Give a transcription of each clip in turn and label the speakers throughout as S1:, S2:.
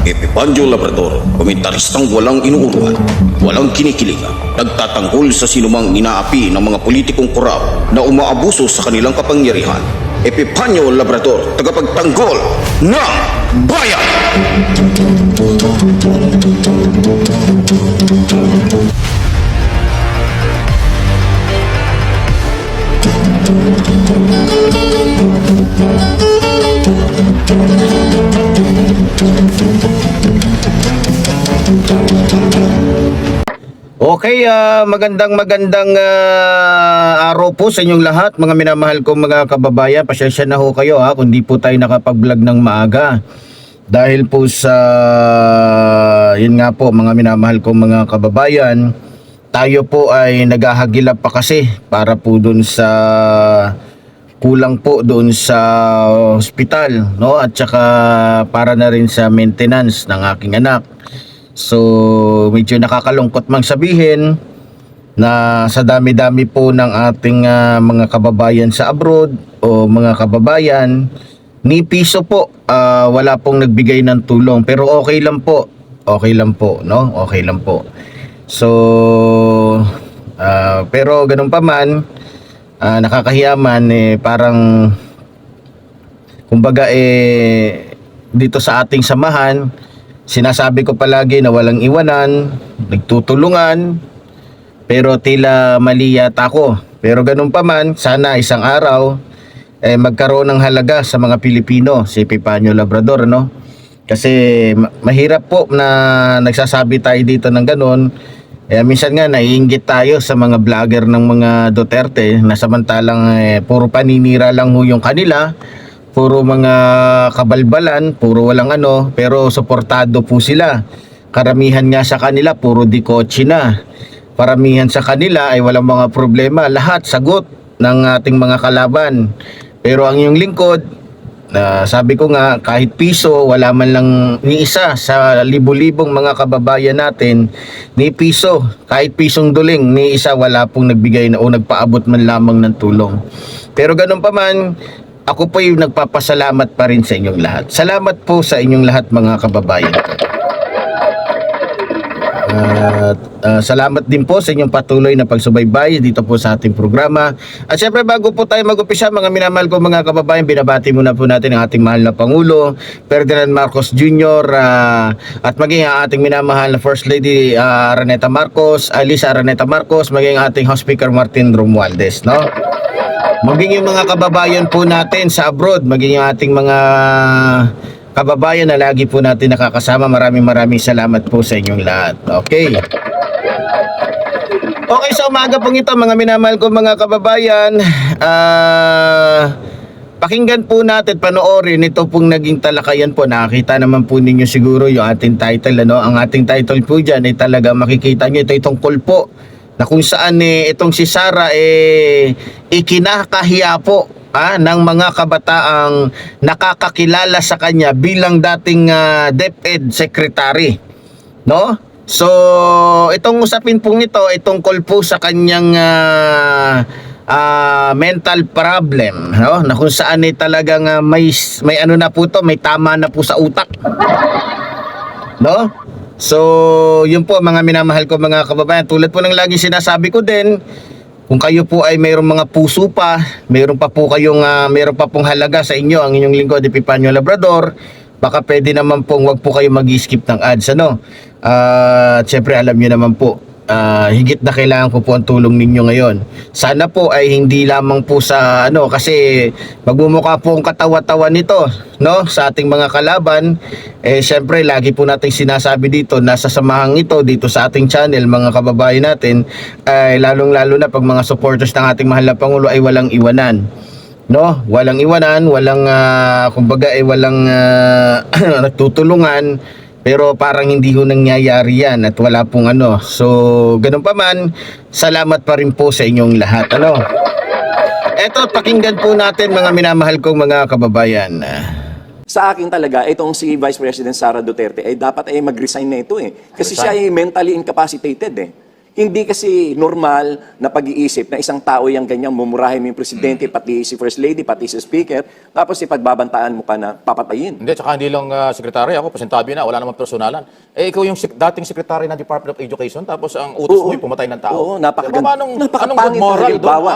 S1: Epipandio Labrador, komentaristang walang inuurwan, walang kinikilingan, nagtatanggol sa sinumang inaapi ng mga politikong korap na umaabuso sa kanilang kapangyarihan. Epipandio Labrador, tagapagtanggol ng bayan!
S2: Okay, magandang araw po sa inyong lahat, mga minamahal kong mga kababayan. Pasensya na ho kayo kung di po tayo nakapag-vlog ng maaga. Dahil po sa, yun nga po mga minamahal kong mga kababayan, tayo po ay naghahagilap pa kasi para po dun sa kulang po doon sa hospital, no? At saka para na rin sa maintenance ng aking anak. So medyo nakakalungkot mang sabihin na sa dami-dami po ng ating mga kababayan sa abroad o mga kababayan, ni piso po wala pong nagbigay ng tulong. Pero okay lang po, no? Okay lang po. So pero ganun pa man, nakakahiyaman, parang kumbaga dito sa ating samahan, sinasabi ko palagi na walang iwanan, nagtutulungan, pero tila mali yata ako. Pero ganun pa man, sana isang araw magkaroon ng halaga sa mga Pilipino si Epipandio Labrador, no? Kasi mahirap po na nagsasabi tayo dito ng ganun. Minsan nga naiinggit tayo sa mga vlogger ng mga Duterte na samantalang puro paninira lang ho yung kanila, puro mga kabalbalan, puro walang pero suportado po sila. Karamihan nga sa kanila puro dikotse na. Paramihan sa kanila ay walang mga problema, lahat sagot ng ating mga kalaban. Pero ang iyong lingkod, sabi ko nga, kahit piso, wala man lang ni isa sa libo-libong mga kababayan natin, ni piso, kahit pisong duling, ni isa wala pong nagbigay na o nagpaabot man lamang ng tulong. Pero ganun pa man, ako po yung nagpapasalamat pa rin sa inyong lahat. Salamat po sa inyong lahat, mga kababayan. Salamat din po sa inyong patuloy na pagsubaybay dito po sa ating programa. At syempre, bago po tayo mag-umpisa, mga minamahal ko mga kababayan, binabati muna po natin ang ating mahal na Pangulo Ferdinand Marcos Jr. At maging ang ating minamahal na First Lady Araneta Marcos, Aliza Araneta Marcos, maging ang ating House Speaker Martin Romualdez, no? Maging yung mga kababayan po natin sa abroad, maging yung ating mga kababayan na lagi po natin nakakasama. Maraming salamat po sa inyong lahat. Okay. Okay, sa umaga pong ito, mga minamahal ko mga kababayan, pakinggan po natin, panoorin ito pong naging talakayan po. Nakakita naman po ninyo siguro yung ating title, Ang ating title po dyan ay talaga makikita nyo ito tungkol po na kung saan itong si Sara ikinakahiya po ng mga kabataang nakakakilala sa kanya bilang dating DepEd Secretary, no? So itong usapin pong ito ay tungkol po sa kanyang mental problem, no? Na kung saan talagang may na po to, may tama na po sa utak, no? So yun po mga minamahal ko mga kababayan, tulad po ng lagi sinasabi ko din, kung kayo po ay mayroong mga puso pa, mayroon pa pong halaga sa inyo, ang inyong lingkod Epipandio Labrador, baka pwede naman pong wag po kayo mag-skip ng ads, at syempre alam niyo naman po, higit na kailangan ko po ang tulong ninyo ngayon. Sana po ay hindi lamang po sa kasi magmumukha po ang katawa-tawa nito, no, sa ating mga kalaban. Syempre lagi po nating sinasabi dito na sa samahang ito dito sa ating channel, mga kababayan natin, lalong-lalo na pag mga supporters ng ating mahal na Pangulo ay walang iwanan, no? Walang iwanan, walang kumbaga walang nagtutulungan. Pero parang hindi ho nangyayari yan at wala pong So, ganun pa man, salamat pa rin po sa inyong lahat, Eto, pakinggan po natin mga minamahal kong mga kababayan.
S3: Sa akin talaga, itong si Vice President Sara Duterte ay dapat mag-resign na ito Kasi siya ay mentally incapacitated Hindi kasi normal na pag-iisip na isang tao yung ganyang mumurahin mo yung presidente, pati si First Lady, pati si Speaker, tapos ipagbabantaan mo ka na papatayin.
S4: Hindi, tsaka hindi lang sekretary ako, pasintabi na, wala namang personalan. Eh, ikaw yung dating sekretary ng Department of Education, tapos ang utos mo yung pumatay ng tao.
S3: Oo, napakaganda.
S4: Anong
S3: Napakapangit
S4: good moral
S3: na
S4: doon?
S3: halimbawa.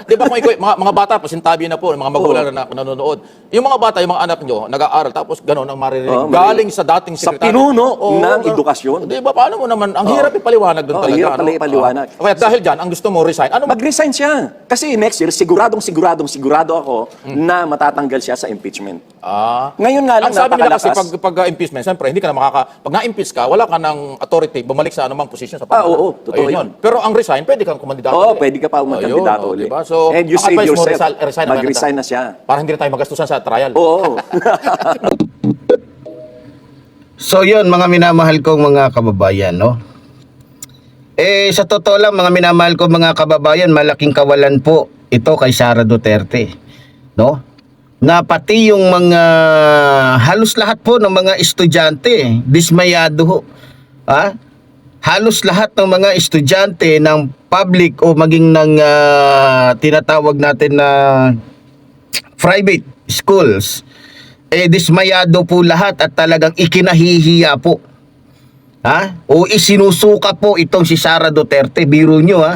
S4: Di ba kung ikaw, mga bata, pasintabi na po, mga magulang na nanonood. Yung mga bata, yung mga anak nyo, nag-aaral, tapos gano'n ang maririnig.
S3: Oo,
S4: Galing sa dating
S3: Sa
S4: sekretary.
S3: pinuno ng edukasyon.
S4: Di ba, paano mo naman, ang hirap ipaliwanag doon
S3: Oo,
S4: talaga.
S3: hirap pala ipaliwanag.
S4: Kaya dahil dyan, ang gusto mo resign, ano
S3: Mag-resign siya. Kasi next year, sigurado ako na matatanggal siya sa impeachment. Ngayon nga lang,
S4: Ang sabi nila kasi
S3: napakalakas.
S4: pag impeachment, siyempre hindi ka na pag na-impeach ka, wala ka ng authority bumalik sa anumang posisyon sa
S3: Ah,
S4: pamahalaan.
S3: oo, totoo
S4: Ayun
S3: yun.
S4: Pero ang resign, pwede kang kumandidato.
S3: Oo,
S4: ulit.
S3: pwede ka pa magkandidato
S4: Ayun,
S3: ulit.
S4: diba? So,
S3: And you
S4: ang
S3: save
S4: advice mo,
S3: yourself.
S4: resign na
S3: Mag-resign
S4: maganda.
S3: na siya.
S4: Para hindi na tayo magastusan sa trial.
S3: Oo.
S2: So yun, mga minamahal kong mga kababayan, no? Sa totoo lang, mga minamahal kong mga kababayan, malaking kawalan po ito kay Sara Duterte, no? Na pati yung mga, halos lahat po ng mga estudyante, dismayado ho. Halos lahat ng mga estudyante ng public o maging ng tinatawag natin na private schools, dismayado po lahat at talagang ikinahihiya po. O isinusuka po itong si Sara Duterte. Biro nyo,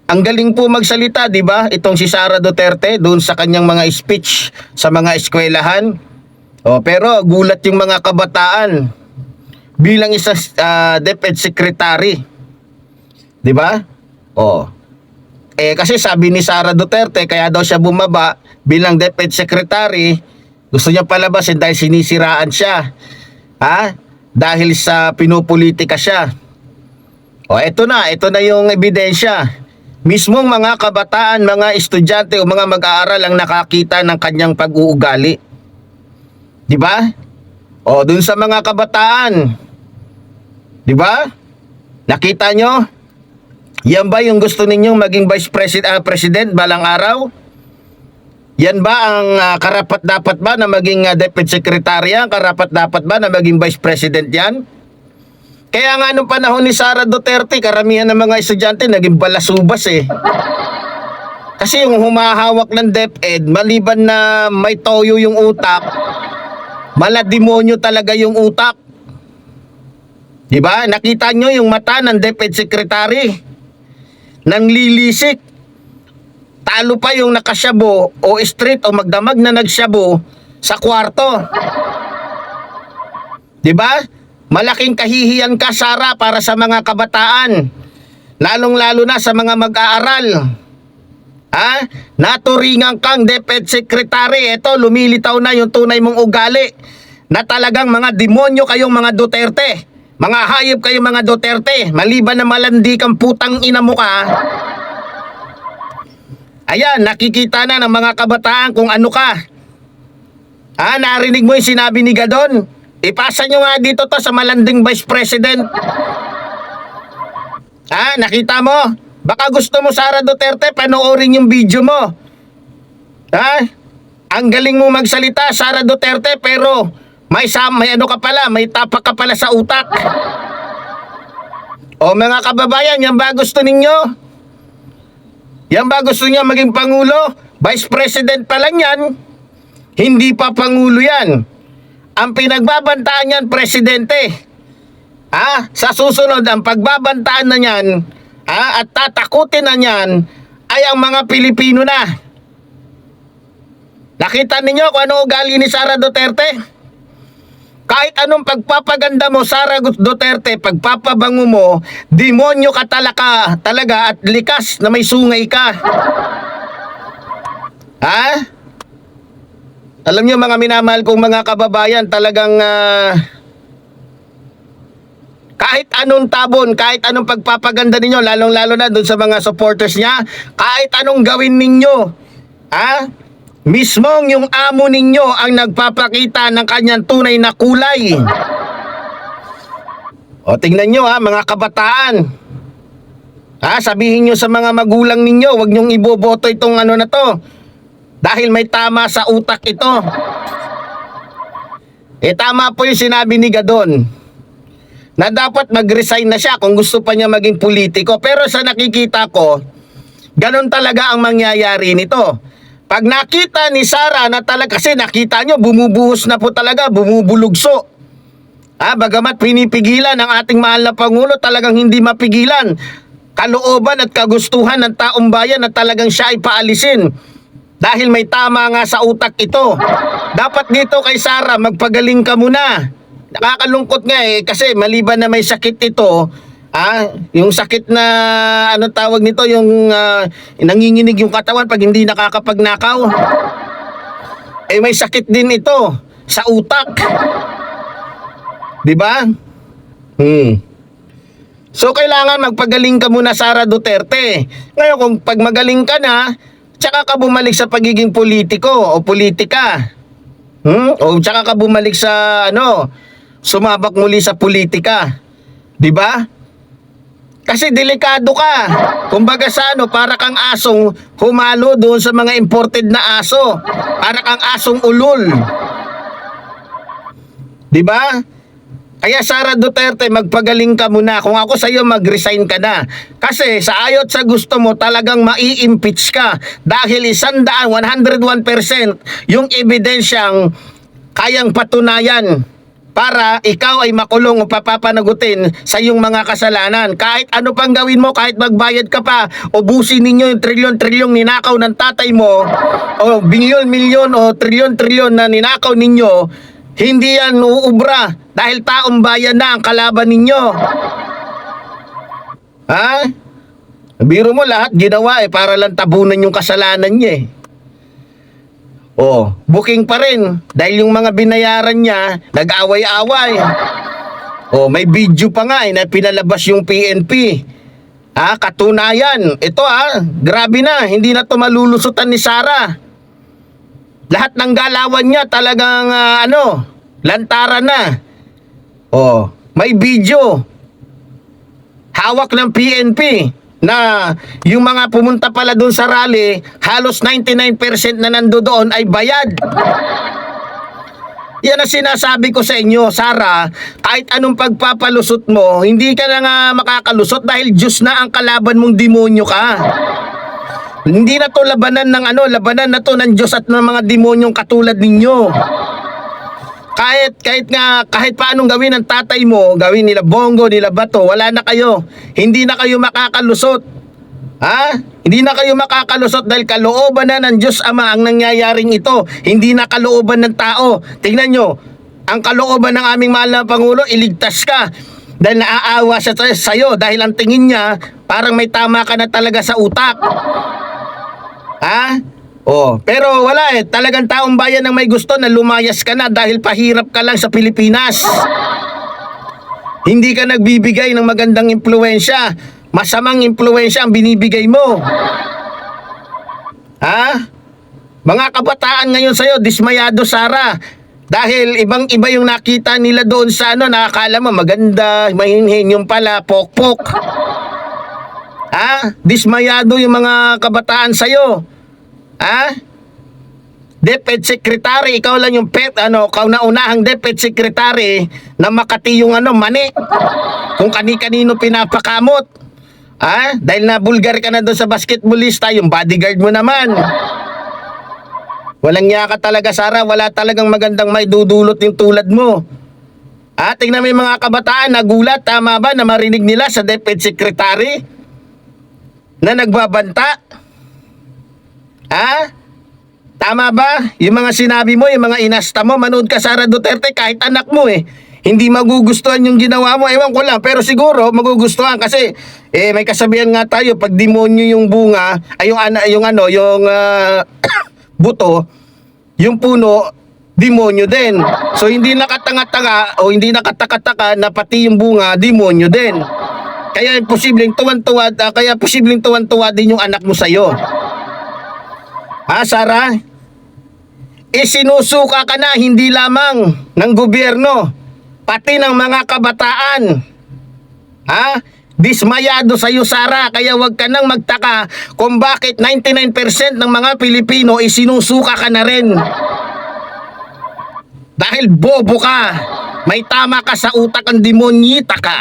S2: Ang galing po magsalita, di ba? Itong si Sara Duterte doon sa kanyang mga speech sa mga eskwelahan. Pero gulat yung mga kabataan bilang isang DepEd secretary. Di ba? Kasi sabi ni Sara Duterte, kaya daw siya bumaba bilang DepEd secretary, gusto niya palabasin dahil sinisiraan siya. Dahil sa pinupolitika siya. Ito na yung ebidensya. Mismong mga kabataan, mga estudyante o mga mag-aaral ang nakakita ng kanyang pag-uugali. Di ba? Dun sa mga kabataan. Di ba? Nakita nyo? Yan ba yung gusto ninyong maging vice president balang araw? Yan ba ang karapat-dapat ba na maging DepEd Secretary? Karapat-dapat ba na maging Vice President yan? Kaya nga nung panahon ni Sara Duterte, karamihan ng mga estudyante naging balasubas Kasi yung humahawak ng DepEd, maliban na may toyo yung utak, malademonyo talaga yung utak. Diba? Nakita nyo yung mata ng DepEd Secretary? Nang lilisik. Talo pa yung nakasyabo o street o magdamag na nagsyabo sa kwarto. Diba? Malaking kahihiyan ka, Sara, para sa mga kabataan. Lalong-lalo na sa mga mag-aaral. Naturingan kang DepEd Secretary. Ito, lumilitaw na yung tunay mong ugali. Na talagang mga demonyo kayong mga Duterte. Mga hayop kayong mga Duterte. Maliban na malandi kang putang ina mo ka. Ayan, nakikita na ng mga kabataan kung ano ka. Narinig mo yung sinabi ni Gadon? Ipasa nyo nga dito to sa malanding Vice President. Nakita mo? Baka gusto mo, Sara Duterte, panoorin yung video mo. Ang galing mo magsalita, Sara Duterte, pero may ano ka pala, may tapak ka pala sa utak. Mga kababayan, yan ba gusto ninyo? Yan ba gusto niya maging Pangulo? Vice President pa lang yan. Hindi pa Pangulo yan. Ang pinagbabantaan yan, Presidente. Sa susunod, ang pagbabantaan na yan, at tatakutin na yan, ay ang mga Pilipino na. Nakita ninyo kung ano ugali ni Sara Duterte? Kahit anong pagpapaganda mo, Sara Duterte, pagpapabango mo, demonyo ka talaga at likas na may sungay ka. Alam nyo, mga minamahal kong mga kababayan, talagang kahit anong tabon, kahit anong pagpapaganda ninyo, lalong-lalo na dun sa mga supporters niya, kahit anong gawin ninyo, mismong yung amo ninyo ang nagpapakita ng kanyang tunay na kulay. Tingnan nyo mga kabataan. Sabihin nyo sa mga magulang ninyo, huwag nyong iboboto itong ano na to. Dahil may tama sa utak ito. Tama po yung sinabi ni Gadon. na dapat mag-resign na siya kung gusto pa niya maging politiko. Pero sa nakikita ko, ganun talaga ang mangyayari nito. Pag nakita ni Sara na talaga, kasi nakita nyo, bumubuhos na po talaga, bumubulugso. Bagamat pinipigilan ng ating mahal na Pangulo, talagang hindi mapigilan. Kalooban at kagustuhan ng taong bayan na talagang siya ay paalisin. Dahil may tama nga sa utak ito. Dapat dito kay Sara, magpagaling ka muna. Nakakalungkot nga kasi maliban na may sakit ito, yung sakit na, ano tawag nito, yung nanginginig yung katawan pag hindi nakakapagnakaw. May sakit din ito sa utak. 'Di ba? So kailangan magpagaling ka muna, Sara Duterte. Ngayon kung pag magaling ka na, tsaka ka bumalik sa pagiging politiko o politika. O tsaka ka bumalik sa sumabak muli sa politika. 'Di ba? Kasi delikado ka. Kumbaga sa para kang asong humalo doon sa mga imported na aso. Para kang asong ulol. 'Di ba? Kaya Sara Duterte, magpagaling ka muna. Kung ako sa iyo, mag-resign ka na. Kasi sa ayot sa gusto mo, talagang mai-impeach ka. Dahil 101% yung ebidensyang kayang patunayan para ikaw ay makulong o papapanagutin sa iyong mga kasalanan. Kahit ano pang gawin mo, kahit magbayad ka pa, ubusin ninyo yung trilyon-trilyon ninakaw ng tatay mo, o bilyon-milyon o trilyon-trilyon na ninakaw ninyo, hindi yan uubra dahil taong bayan na ang kalaban ninyo. Biro mo lahat ginawa para lang tabunan yung kasalanan niya booking pa rin dahil yung mga binayaran niya nag-away-away. May video pa nga na pinalabas yung PNP. Katunayan, ito grabe na, hindi na to malulusutan ni Sara. Lahat ng galawan niya talagang lantaran na. May video. Hawak ng PNP na yung mga pumunta pala doon sa rally, halos 99% na nandoon ay bayad. Yan ang sinasabi ko sa inyo, Sara, kahit anong pagpapalusot mo, hindi ka na nga makakalusot dahil Diyos na ang kalaban mong demonyo ka. Hindi na to labanan ng labanan na to ng Diyos at ng mga demonyong katulad ninyo. Kahit paanong gawin ng tatay mo, gawin nila Bongo, nila Bato, wala na kayo. Hindi na kayo makakalusot. Hindi na kayo makakalusot dahil kalooban na ng Diyos Ama ang nangyayaring ito. Hindi na kalooban ng tao. Tingnan nyo, ang kalooban ng aming mahal na Pangulo, iligtas ka. Dahil naaawa siya sa'yo dahil ang tingin niya, parang may tama ka na talaga sa utak. Pero wala talagang taong bayan ang may gusto na lumayas ka na dahil pahirap ka lang sa Pilipinas. Hindi ka nagbibigay ng magandang impluwensya. Masamang impluwensya ang binibigay mo. Mga kabataan ngayon sa'yo, dismayado, Sara. Dahil ibang-iba yung nakita nila doon sa nakakala mo maganda, mahinhin, yung pala, pokpok. Dismayado yung mga kabataan sa'yo. DepEd Secretary, ikaw lang yung kauna-unahang DepEd Secretary na Makati yung mani. Kung kani-kanino pinapakamot. Dahil na bulgar ka na doon sa basketballista, yung bodyguard mo naman. Walang niya ka talaga, Sara. Wala talagang magandang may dudulot yung tulad mo. Tingnan mo yung mga kabataan, nagulat, tama ba, na marinig nila sa DepEd Secretary na nagbabanta? Tama ba? Yung mga sinabi mo, yung mga inasta mo, manood ka, Sara Duterte, kahit anak mo hindi magugustuhan yung ginawa mo, ewan ko lang, pero siguro magugustuhan kasi may kasabihan nga tayo, pag demonyo yung bunga, ay yung buto, yung puno, demonyo din. So hindi nakatanga-tanga o hindi nakataka-taka na pati yung bunga, demonyo din. Kaya posibleng tuwan-tuwa din yung anak mo sa'yo. Sara? Sinusuka ka na hindi lamang ng gobyerno, pati ng mga kabataan. Dismayado sa'yo, Sara, kaya wag ka nang magtaka kung bakit 99% ng mga Pilipino sinusuka ka na rin. Dahil bobo ka. May tama ka sa utak, ang demonyita ka.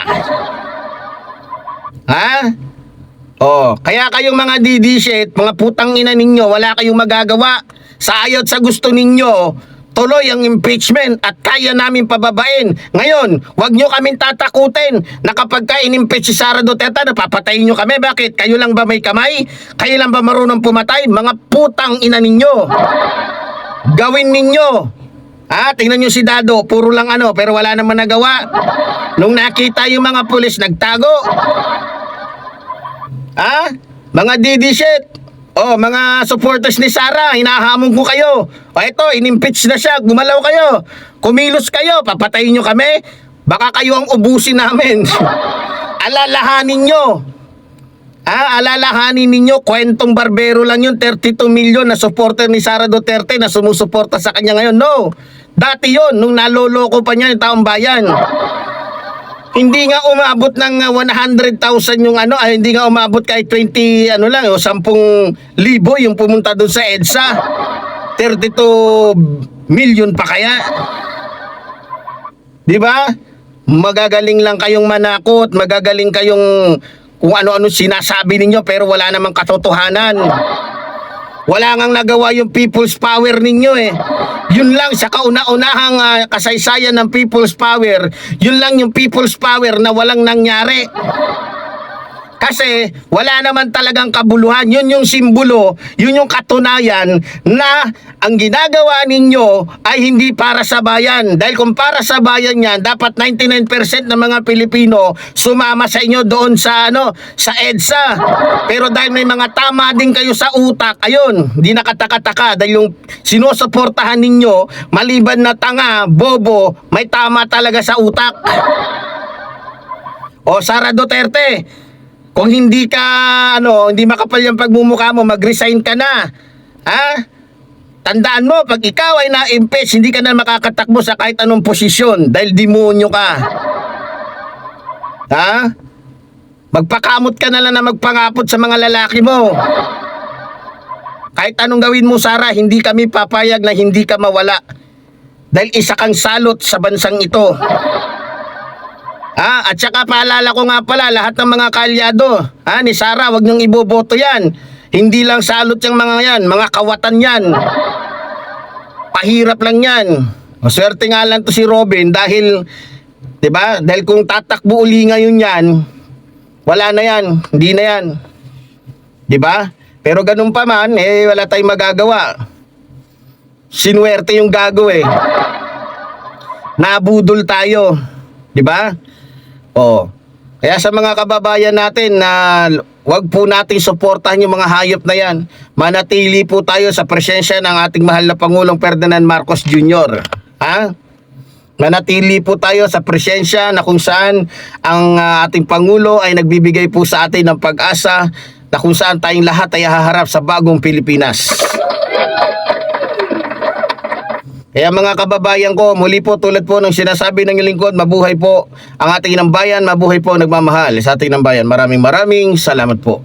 S2: Ha? Oh, kaya kayong mga DD-shit, mga putang ina ninyo, wala kayong magagawa. Sa ayaw at sa gusto ninyo, tuloy ang impeachment at kaya namin pababain. Ngayon, wag nyo kaming tatakutin na kapag ka in-impeach si Sara Duterte, napapatayin nyo kami. Bakit? Kayo lang ba may kamay? Kayo lang ba marunong pumatay? Mga putang ina ninyo. Gawin ninyo. Tingnan nyo si Dado, puro lang pero wala naman nagawa. Nung nakita yung mga pulis, nagtago. Mga DD-shit. Mga supporters ni Sara, hinahamon ko kayo. Ito, in-impeach na siya, gumalaw kayo. Kumilos kayo, papatayin nyo kami. Baka kayo ang ubusin namin. Alalahanin nyo. Alalahanin ninyo, kwentong barbero lang yun, 32 million na supporter ni Sara Duterte na sumusuporta sa kanya ngayon. No, dati yon nung naloloko pa niya yung taong bayan. Hindi nga umabot ng 100,000 yung hindi nga umabot kahit 20 lang, 10,000 yung pumunta doon sa EDSA. 32 million pa kaya. Di ba? Magagaling lang kayong manakot, magagaling kayong kung ano-ano sinasabi ninyo pero wala namang katotohanan. Wala ngang nagawa yung people's power ninyo eh. Yun lang sa kauna-unahang kasaysayan ng people's power. Yun lang yung people's power na walang nangyari. Kasi wala naman talagang kabuluhan. Yun yung simbolo, yun yung katunayan na ang ginagawa ninyo ay hindi para sa bayan. Dahil kung para sa bayan yan, dapat 99% ng mga Pilipino sumama sa inyo doon sa sa EDSA. Pero dahil may mga tama din kayo sa utak, ayun, hindi nakataka-taka dahil yung sinusuportahan ninyo, maliban na tanga, bobo, may tama talaga sa utak. Sara Duterte, kung hindi ka hindi makapal yung pagmumukha mo, mag-resign ka na. Tandaan mo, pag ikaw ay na-impeach, hindi ka na makakatakbo sa kahit anong posisyon dahil demonyo ka. Magpakamot ka na lang na magpangapot sa mga lalaki mo. Kahit anong gawin mo, Sara, hindi kami papayag na hindi ka mawala. Dahil isa kang salot sa bansang ito. At saka paalala ko nga pala, lahat ng mga kalyado ni Sara, wag niyong iboboto yan. Hindi lang salot yung mga yan, mga kawatan yan. Pahirap lang yan. Maswerte nga lang to si Robin dahil, diba? Dahil kung tatakbo uli ngayon yan, wala na yan, hindi na yan. Diba? Pero ganun pa man, wala tayong magagawa. Sinuwerte yung gago Nabudol tayo. Diba? Kaya sa mga kababayan natin na wag po natin suportahan yung mga hayop na yan. Manatili po tayo sa presensya ng ating mahal na Pangulong Ferdinand Marcos Jr. Manatili po tayo sa presensya na kung saan ang ating Pangulo ay nagbibigay po sa atin ng pag-asa na kung saan tayong lahat ay haharap sa bagong Pilipinas. Kaya mga kababayan ko, muli po tulad po ng sinasabi ng lingkod, mabuhay po ang ating ng bayan, mabuhay po nagmamahal sa ating ng bayan. Maraming salamat po.